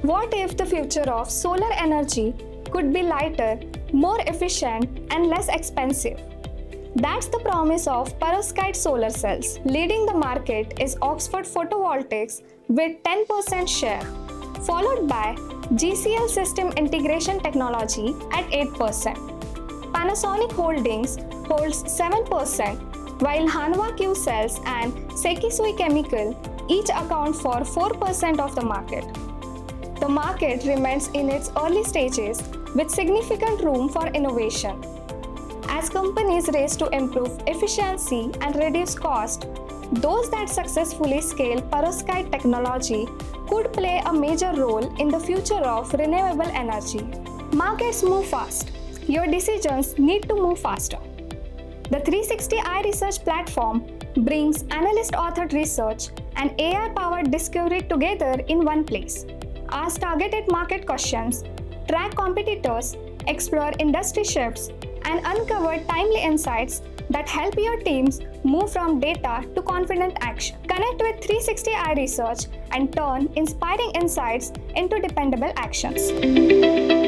What if the future of solar energy could be lighter, more efficient, and less expensive? That's the promise of Perovskite solar cells. Leading the market is Oxford Photovoltaics with 10% share, followed by GCL System Integration Technology at 8%. Panasonic Holdings holds 7%, while Hanwha Q Cells and Sekisui Chemical each account for 4% of the market. The market remains in its early stages with significant room for innovation. As companies race to improve efficiency and reduce cost, those that successfully scale perovskite technology could play a major role in the future of renewable energy. Markets move fast. Your decisions need to move faster. The 360i Research platform brings analyst-authored research and AI-powered discovery together in one place. Ask targeted market questions, track competitors, explore industry shifts, and uncover timely insights that help your teams move from data to confident action. Connect with 360i Research and turn inspiring insights into dependable actions.